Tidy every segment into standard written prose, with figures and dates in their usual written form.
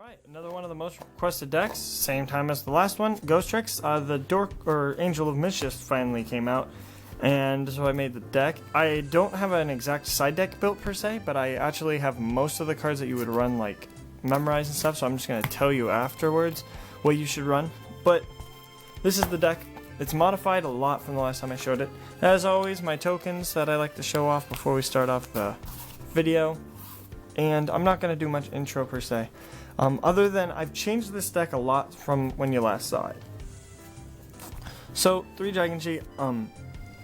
Alright, another one of the most requested decks, same time as the last one, Ghostrick. The Dork, or Angel of Mischief finally came out, and so I made the deck. I don't have an exact side deck built per se, but I actually have most of the cards that you would run, like, memorize and stuff, so I'm just going to tell you afterwards what you should run. But this is the deck. It's modified a lot from the last time I showed it. As always, my tokens that I like to show off before we start off the video, and I'm not going to do much intro per se. Other than I've changed this deck a lot from when you last saw it. So, 3 Dragon G,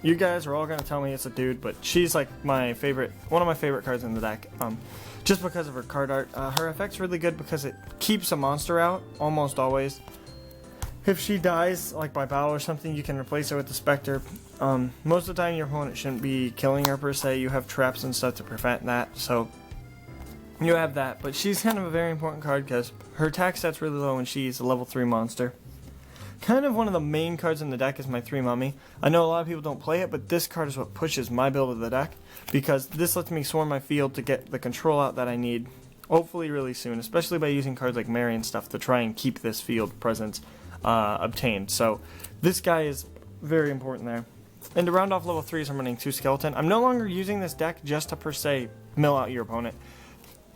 you guys are all going to tell me it's a dude, but she's like my favorite, one of my favorite cards in the deck, just because of her card art. Her effect's really good because it keeps a monster out, almost always. If she dies, like by battle or something, you can replace her with the Spectre. Most of the time your opponent shouldn't be killing her per se, you have traps and stuff to prevent that, so you have that, but she's kind of a very important card because her attack stat's really low and she's a level 3 monster. Kind of one of the main cards in the deck is my 3 Mummy. I know a lot of people don't play it, but this card is what pushes my build of the deck because this lets me swarm my field to get the control out that I need, hopefully really soon, especially by using cards like Mary and stuff to try and keep this field presence obtained. So this guy is very important there. And to round off level 3s, I'm running 2 Skeleton. I'm no longer using this deck just to per se mill out your opponent.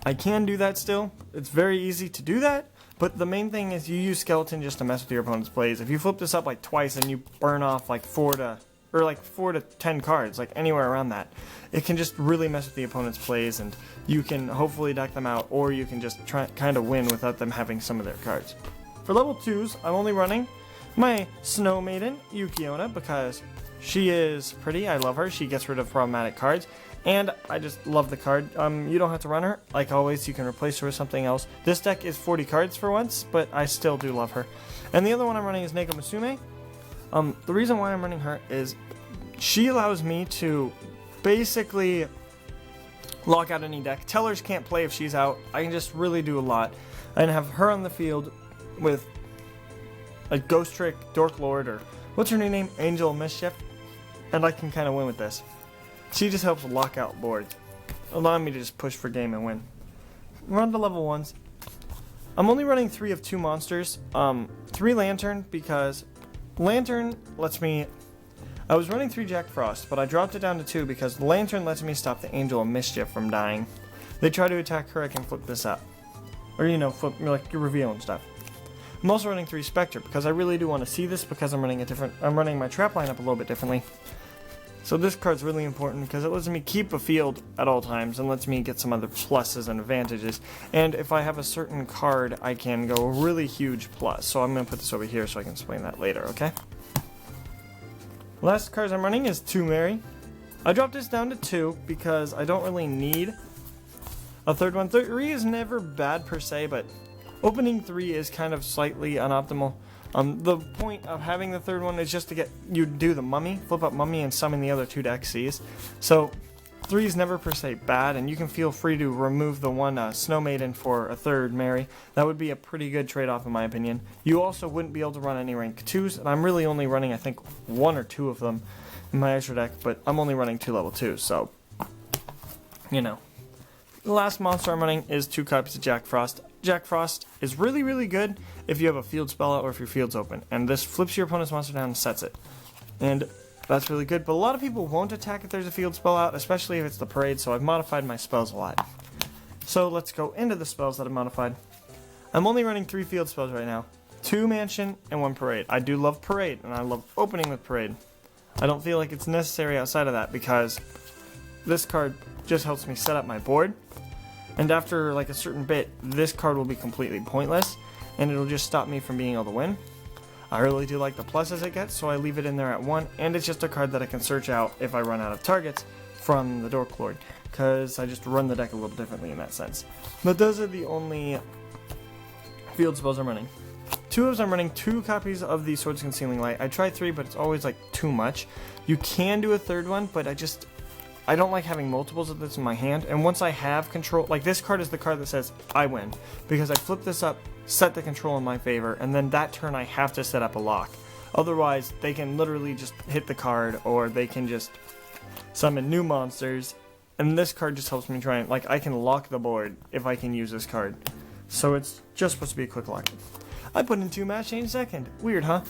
I can do that still. It's very easy to do that, but the main thing is you use Skeleton just to mess with your opponent's plays. If you flip this up like twice and you burn off like 4 to 10 cards, like anywhere around that, it can just really mess with the opponent's plays, and you can hopefully deck them out, or you can just try kind of win without them having some of their cards. For level 2s, I'm only running my Snow Maiden, Yukiona, because she is pretty. I love her. She gets rid of problematic cards. And I just love the card. You don't have to run her. Like always, you can replace her with something else. This deck is 40 cards for once, but I still do love her. And the other one I'm running is Neko Musume. The reason why I'm running her is she allows me to basically lock out any deck. Tellers can't play if she's out. I can just really do a lot. And have her on the field with a Ghostrick, Dork Lord, or what's her new name? Angel of Mischief. And I can kind of win with this. She just helps lock out boards, allowing me to just push for game and win. We're on to level 1s. I'm only running 3 of 2 monsters. 3 Lantern, because Lantern lets me... I was running 3 Jack Frost, but I dropped it down to 2 because Lantern lets me stop the Angel of Mischief from dying. They try to attack her, I can flip this up. Or, you know, flip like your reveal and stuff. I'm also running 3 Spectre, because I really do want to see this, because I'm running my trap lineup a little bit differently. So this card's really important because it lets me keep a field at all times and lets me get some other pluses and advantages. And if I have a certain card, I can go a really huge plus. So I'm going to put this over here so I can explain that later, okay? Last cards I'm running is 2 Mary. I dropped this down to 2 because I don't really need a third one. 3 is never bad per se, but opening 3 is kind of slightly unoptimal. The point of having the third one is just to get you do the Mummy, flip up Mummy, and summon the other 2 to Xyz. So 3 is never per se bad, and you can feel free to remove the one Snow Maiden for a third Mary. That would be a pretty good trade-off in my opinion. You also wouldn't be able to run any rank 2s, and I'm really only running I think 1 or 2 of them in my extra deck, but I'm only running 2 level 2s, so you know. The last monster I'm running is 2 copies of Jack Frost. Jack Frost is really, really good if you have a field spell out or if your field's open. And this flips your opponent's monster down and sets it. And that's really good. But a lot of people won't attack if there's a field spell out, especially if it's the parade, so I've modified my spells a lot. So let's go into the spells that I've modified. I'm only running 3 field spells right now. 2 Mansion and 1 Parade. I do love Parade, and I love opening with Parade. I don't feel like it's necessary outside of that because this card just helps me set up my board. And after like a certain bit, this card will be completely pointless, and it'll just stop me from being able to win. I really do like the pluses it gets, so I leave it in there at 1, and it's just a card that I can search out if I run out of targets from the Dork Lord, because I just run the deck a little differently in that sense. But those are the only field spells I'm running. 2 of them I'm running 2 copies of the Swords Concealing Light. I tried 3, but it's always like too much. You can do a third one, but I don't like having multiples of this in my hand, and once I have control, like this card is the card that says I win, because I flip this up, set the control in my favor, and then that turn I have to set up a lock. Otherwise, they can literally just hit the card, or they can just summon new monsters, and this card just helps me try and, like, I can lock the board if I can use this card. So it's just supposed to be a quick lock. I put in 2 mass change second. Weird, huh?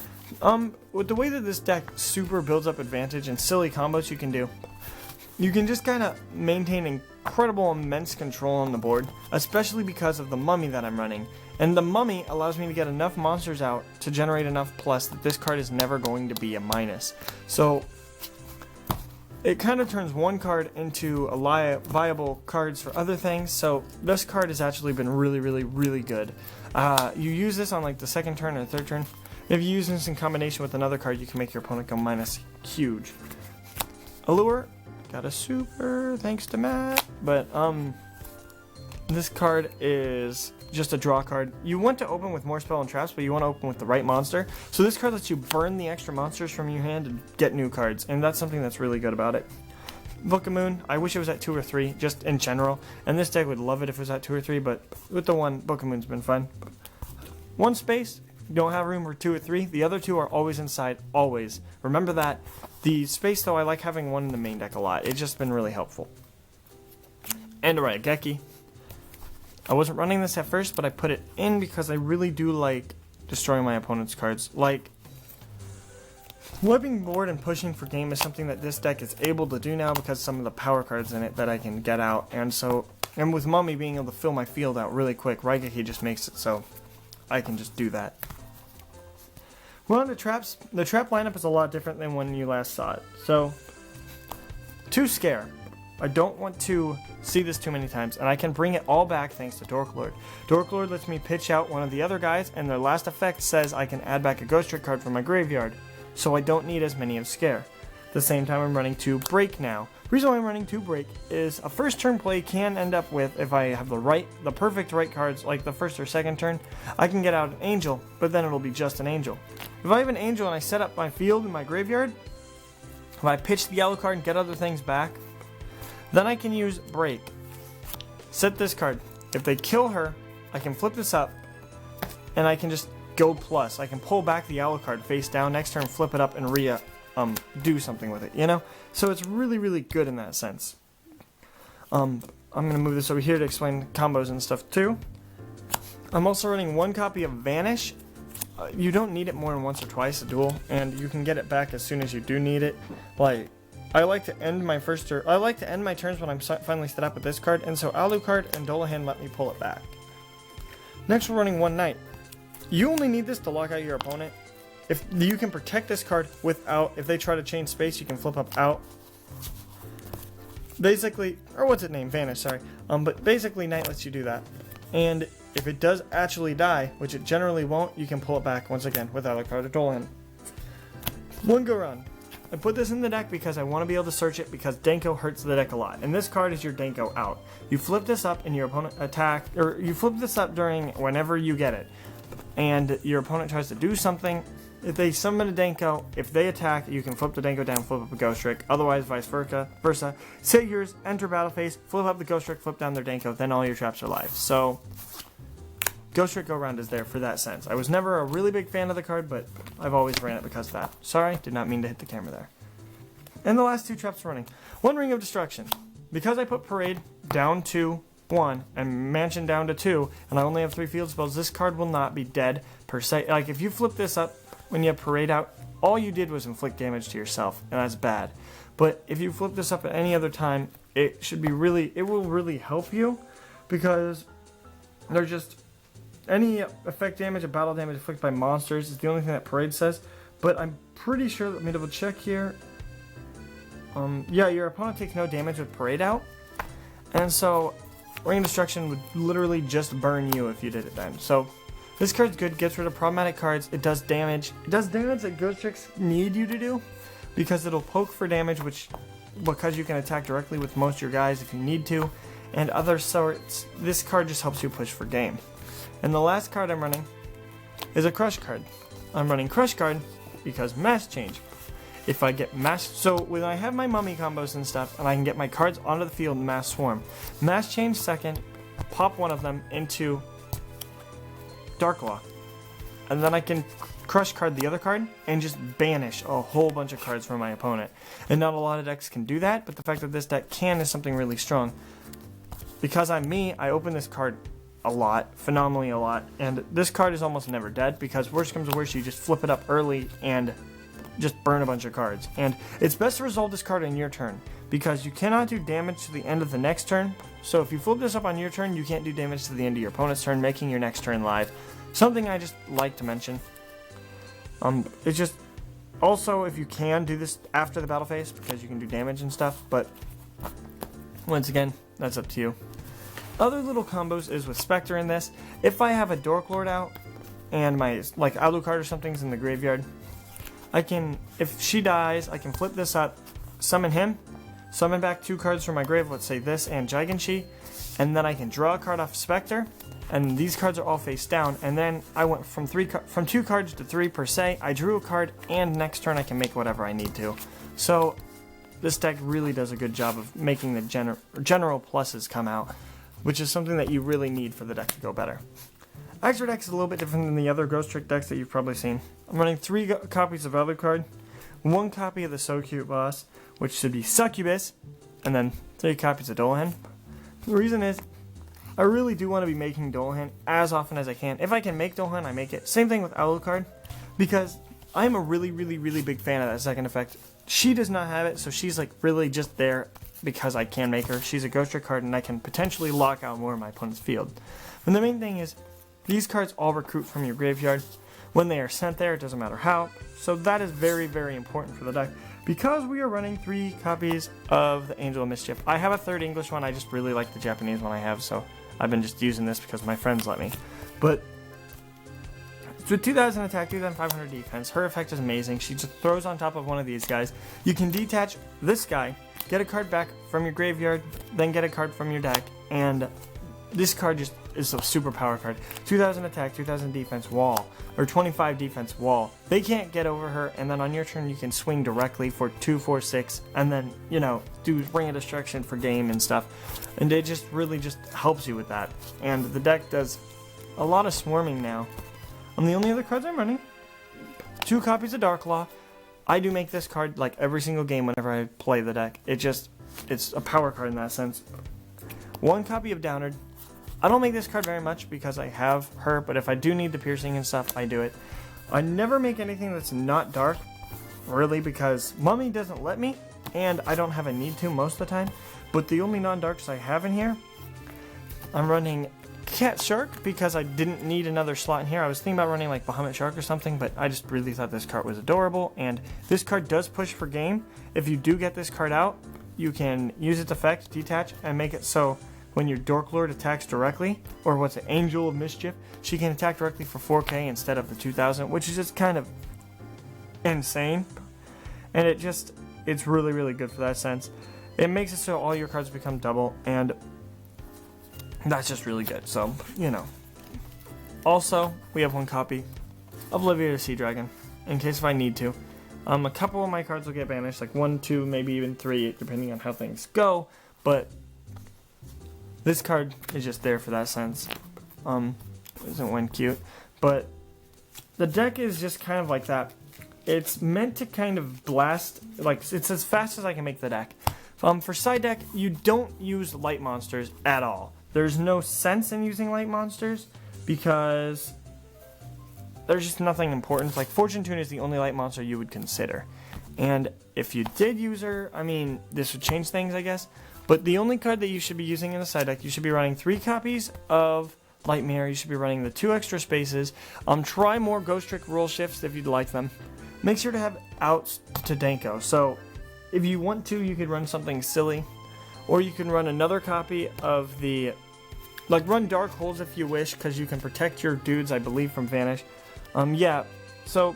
With the way that this deck super builds up advantage and silly combos you can do, you can just kind of maintain incredible, immense control on the board, especially because of the mummy that I'm running. And the mummy allows me to get enough monsters out to generate enough plus that this card is never going to be a minus. So it kind of turns one card into a viable cards for other things. So this card has actually been really, really, really good. You use this on like the second turn or third turn. If you use this in combination with another card, you can make your opponent go minus huge. Allure, got a super, thanks to Matt. But this card is just a draw card. You want to open with more spell and traps, but you want to open with the right monster. So this card lets you burn the extra monsters from your hand and get new cards, and that's something that's really good about it. Book of Moon, I wish it was at 2 or 3, just in general. And this deck would love it if it was at 2 or 3, but with the one, Book of Moon's been fun. One space, you don't have room for 2 or 3. The other 2 are always inside, always. Remember that. The space, though, I like having one in the main deck a lot. It's just been really helpful. And alright, Geki. I wasn't running this at first, but I put it in because I really do like destroying my opponent's cards. Like, wiping board and pushing for game is something that this deck is able to do now because some of the power cards in it that I can get out. And with Mummy being able to fill my field out really quick, Raigeki just makes it so I can just do that. Well, the traps. The trap lineup is a lot different than when you last saw it. So, 2 scare. I don't want to see this too many times, and I can bring it all back thanks to Dorklord. Dorklord lets me pitch out one of the other guys, and their last effect says I can add back a Ghostrick card from my graveyard, so I don't need as many of Scare. At the same time, I'm running 2 Break now. The reason why I'm running 2 Break is a first turn play can end up with, if I have the perfect right cards, like the first or second turn, I can get out an Angel, but then it'll be just an Angel. If I have an Angel and I set up my field in my graveyard, if I pitch the yellow card and get other things back, then I can use Break. Set this card. If they kill her, I can flip this up, and I can just go plus. I can pull back the yellow card face down, next turn flip it up and do something with it, you know? So it's really, really good in that sense. I'm going to move this over here to explain combos and stuff too. I'm also running 1 copy of Vanish. You don't need it more than once or twice a duel, and you can get it back as soon as you do need it. Like, I like to end my turns when I'm finally set up with this card, and so Alucard and Dolahan let me pull it back. Next, we're running 1 Knight. You only need this to lock out your opponent. If you can protect this card without, if they try to change space, you can flip up out. Basically, or what's it named? Vanish, sorry. But basically, Knight lets you do that. And if it does actually die, which it generally won't, you can pull it back once again with Alucard or Dolahan. 1 go round. I put this in the deck because I want to be able to search it because Denko hurts the deck a lot. And this card is your Denko out. You flip this up and your opponent you flip this up during whenever you get it. And your opponent tries to do something. If they summon a Denko, if they attack, you can flip the Denko down, flip up a Ghostrick. Otherwise, vice versa. Say yours, enter battle phase, flip up the Ghostrick, flip down their Denko, then all your traps are live. So, Ghostrick Go Round is there for that sense. I was never a really big fan of the card, but I've always ran it because of that. Sorry, did not mean to hit the camera there. And the last 2 traps running. 1 Ring of Destruction. Because I put Parade down to 1 and Mansion down to 2, and I only have 3 field spells, this card will not be dead per se. Like, if you flip this up when you have Parade out, all you did was inflict damage to yourself, and that's bad. But if you flip this up at any other time, it will really help you, because they're just any effect damage or battle damage inflicted by monsters is the only thing that Parade says. But I'm pretty sure, let me double check here. Yeah, your opponent takes no damage with Parade out, and so Ring of Destruction would literally just burn you if you did it then. So this card's good, gets rid of problematic cards, it does damage. It does damage that Ghostricks need you to do, because it'll poke for damage, because you can attack directly with most of your guys if you need to, and other sorts. This card just helps you push for game. And the last card I'm running is a Crush card. I'm running Crush card because Mass Change. If I get Mass... So when I have my Mummy combos and stuff, and I can get my cards onto the field in Mass Swarm, Mass Change second, pop one of them into Darklaw. And then I can Crush card the other card and just banish a whole bunch of cards from my opponent. And not a lot of decks can do that, but the fact that this deck can is something really strong. Because I'm me, I open this card a lot, phenomenally a lot. And this card is almost never dead because worst comes to worst, you just flip it up early and just burn a bunch of cards. And it's best to resolve this card on your turn because you cannot do damage to the end of the next turn. So if you flip this up on your turn, you can't do damage to the end of your opponent's turn, making your next turn live. Something I just like to mention. It's just also, if you can do this after the battle phase because you can do damage and stuff, but once again, that's up to you. Other little combos is with Spectre in this. If I have a Dork Lord out and my like Alucard or something's in the graveyard, I can, if she dies, I can flip this up, summon him, summon back 2 cards from my grave, let's say this and Giganshi, and then I can draw a card off Spectre, and these cards are all face down, and then I went from 2 cards to 3 per se. I drew a card, and next turn I can make whatever I need to. So this deck really does a good job of making the general pluses come out, which is something that you really need for the deck to go better. Extra deck is a little bit different than the other Ghostrick decks that you've probably seen. I'm running 3 copies of Alucard, 1 copy of the So Cute boss, which should be Succubus, and then 3 copies of Duelingnet. The reason is, I really do want to be making Duelingnet as often as I can. If I can make Duelingnet, I make it. Same thing with Alucard, because I'm a really big fan of that second effect. She does not have it, so she's like really just there because I can make her. She's a Ghostrick card, and I can potentially lock out more of my opponent's field. And the main thing is, these cards all recruit from your graveyard. When they are sent there, it doesn't matter how. So that is very important for the deck. Because we are running 3 copies of the Angel of Mischief. I have a 3rd English one, I just really like the Japanese one I have, so I've been just using this because my friends let me. But it's with 2000 attack, 2500 defense. Her effect is amazing. She just throws on top of one of these guys. You can detach this guy, get a card back from your graveyard, then get a card from your deck, and this card just is a super power card. 2000 attack, 2000 defense, wall, or 25 defense, wall. They can't get over her, and then on your turn you can swing directly for 2, 4, 6, and then, you know, do Ring of Destruction for game and stuff. And it just really just helps you with that. And the deck does a lot of swarming now. The only other cards I'm running, 2 copies of Darklaw. I do make this card like every single game whenever I play the deck. It's a power card in that sense. 1 copy of Downard. I don't make this card very much because I have her, but if I do need the piercing and stuff, I do it. I never make anything that's not dark, really, because Mummy doesn't let me, and I don't have a need to most of the time. But the only non-darks I have in here, I'm running Cat Shark because I didn't need another slot in here. I was thinking about running like Bahamut Shark or something, but I just really thought this card was adorable, and this card does push for game. If you do get this card out, you can use its effect, detach, and make it so when your Dork Lord attacks directly, or what's an Angel of Mischief, she can attack directly for 4k instead of the 2000, which is just kind of insane. And it's really good for that sense. It makes it so all your cards become double, and that's just really good. So, you know. Also, we have 1 copy of Olivia the Sea Dragon, in case if I need to. A couple of my cards will get banished, like 1, 2, maybe even 3, depending on how things go, but this card is just there for that sense. Isn't one cute? But the deck is just kind of like that. It's meant to kind of blast, like it's as fast as I can make the deck. For side deck, you don't use light monsters at all. There's no sense in using light monsters because there's just nothing important. Like Fortune Tune is the only light monster you would consider. And if you did use her, I mean, this would change things, I guess. But the only card that you should be using in the side deck, you should be running 3 copies of Light Mirror. You should be running the 2 extra spaces. Try more Ghostrick rule shifts if you'd like them. Make sure to have outs to Danko. So if you want to, you could run something silly. Or you can run another copy of the... Like, run Dark Holes if you wish, because you can protect your dudes, I believe, from Vanish. Yeah, so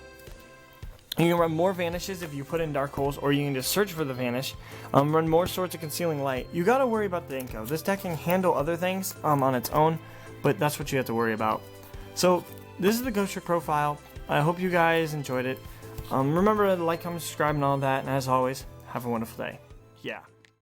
you can run more Vanishes if you put in Dark Holes, or you can just search for the Vanish. Run more Swords of Concealing Light. You gotta worry about the Danko. This deck can handle other things on its own, but that's what you have to worry about. So, this is the Ghostrick profile. I hope you guys enjoyed it. Remember to like, comment, subscribe, and all that, and as always, have a wonderful day. Yeah.